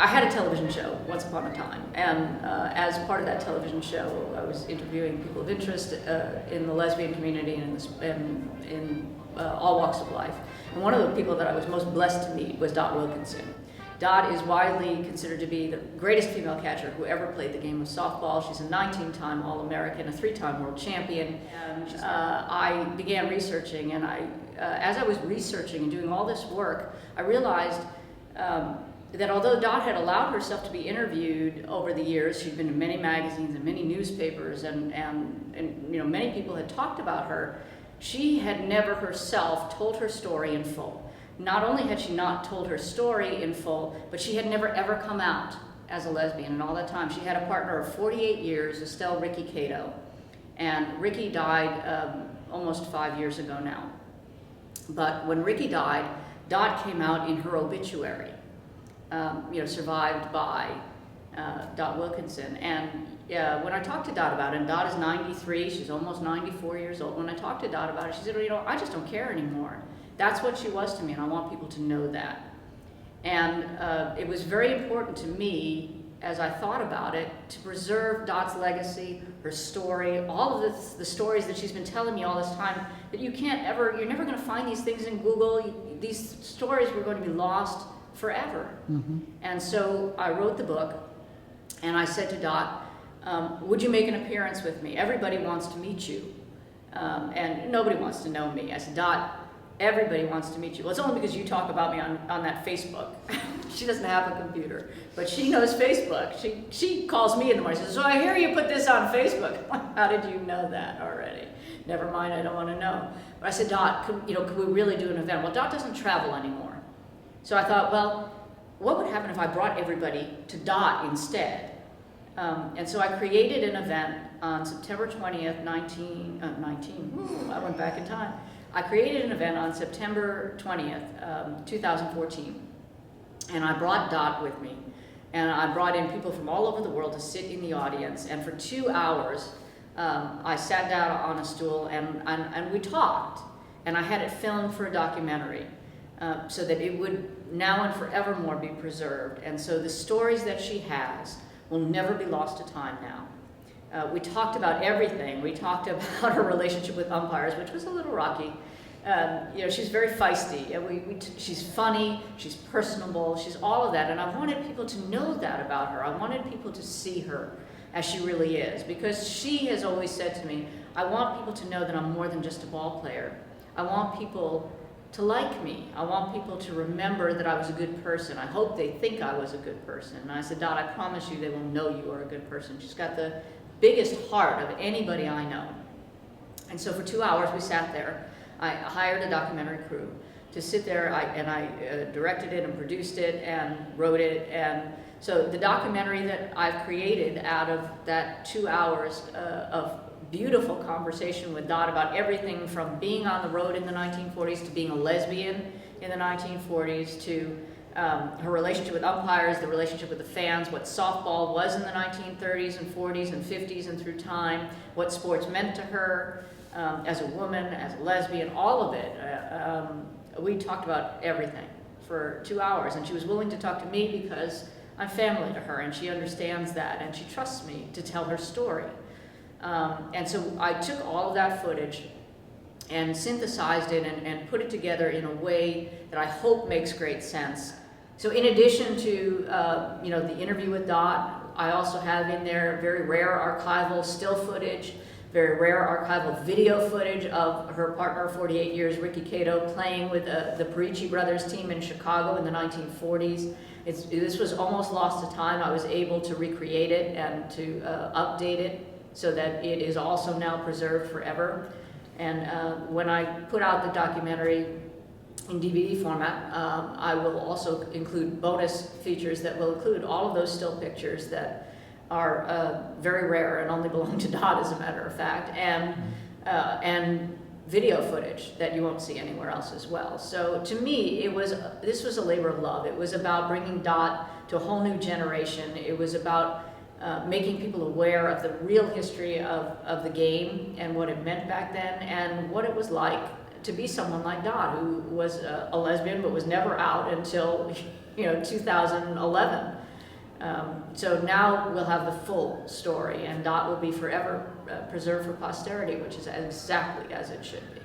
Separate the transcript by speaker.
Speaker 1: I had a television show once upon a time, and as part of that television show, I was interviewing people of interest in the lesbian community and in all walks of life. And one of the people that I was most blessed to meet was Dot Wilkinson. Dot is widely considered to be the greatest female catcher who ever played the game of softball. She's a 19-time All-American, a 3-time world champion. And I began researching, and as I was researching and doing all this work, I realized that although Dot had allowed herself to be interviewed over the years, she'd been in many magazines and many newspapers, and many people had talked about her, she had never herself told her story in full. Not only had she not told her story in full, but she had never ever come out as a lesbian. And all that time, she had a partner of 48 years, Estelle Ricky Cato. And Ricky died almost 5 years ago now. But when Ricky died, Dot came out in her obituary, survived by Dot Wilkinson. And when I talked to Dot about it, and Dot is 93, she's almost 94 years old. When I talked to Dot about it, she said, I just don't care anymore. That's what she was to me, and I want people to know that. And it was very important to me, as I thought about it, to preserve Dot's legacy, her story, all of the stories that she's been telling me all this time, that you're never going to find these things in Google. These stories were going to be lost forever. Mm-hmm. And so I wrote the book, and I said to Dot, would you make an appearance with me? Everybody wants to meet you, and nobody wants to know me. I said, Dot, everybody wants to meet you. Well, it's only because you talk about me on that Facebook. She doesn't have a computer, but she knows Facebook. She calls me in the morning and says, so I hear you put this on Facebook. How did you know that already? Never mind, I don't want to know. But I said, Dot, could we really do an event? Well, Dot doesn't travel anymore. So I thought, well, what would happen if I brought everybody to Dot instead? And so I created an event on September 20th, I went back in time. I created an event on September 20th, 2014, and I brought Dot with me, and I brought in people from all over the world to sit in the audience, and for 2 hours, I sat down on a stool and we talked, and I had it filmed for a documentary, so that it would now and forevermore be preserved. And so the stories that she has will never be lost to time now. We talked about everything. We talked about her relationship with umpires, which was a little rocky. She's very feisty. She's funny, she's personable, she's all of that. And I wanted people to know that about her. I wanted people to see her as she really is. Because she has always said to me, I want people to know that I'm more than just a ball player. I want people to like me. I want people to remember that I was a good person. I hope they think I was a good person. And I said, Dot, I promise you they will know you are a good person. She's got the biggest heart of anybody I know. And so for 2 hours we sat there. I hired a documentary crew to sit there, I directed it and produced it and wrote it. And so the documentary that I've created out of that 2 hours of beautiful conversation with Dot about everything from being on the road in the 1940s to being a lesbian in the 1940s to her relationship with umpires, the relationship with the fans, what softball was in the 1930s and 40s and 50s and through time, what sports meant to her as a woman, as a lesbian, all of it. We talked about everything for 2 hours, and she was willing to talk to me because I'm family to her, and she understands that, and she trusts me to tell her story. And so I took all of that footage and synthesized it and put it together in a way that I hope makes great sense. So in addition to the interview with Dot, I also have in there very rare archival still footage, very rare archival video footage of her partner of 48 years, Ricky Cato, playing with the Perici brothers team in Chicago in the 1940s. This was almost lost to time. I was able to recreate it and to update it so that it is also now preserved forever. And when I put out the documentary in DVD format, I will also include bonus features that will include all of those still pictures that are very rare and only belong to Dot, as a matter of fact, and video footage that you won't see anywhere else as well. So to me, this was a labor of love. It was about bringing Dot to a whole new generation. It was about making people aware of the real history of the game and what it meant back then and what it was like to be someone like Dot, who was a lesbian but was never out until 2011. So now we'll have the full story, and Dot will be forever preserved for posterity, which is exactly as it should be.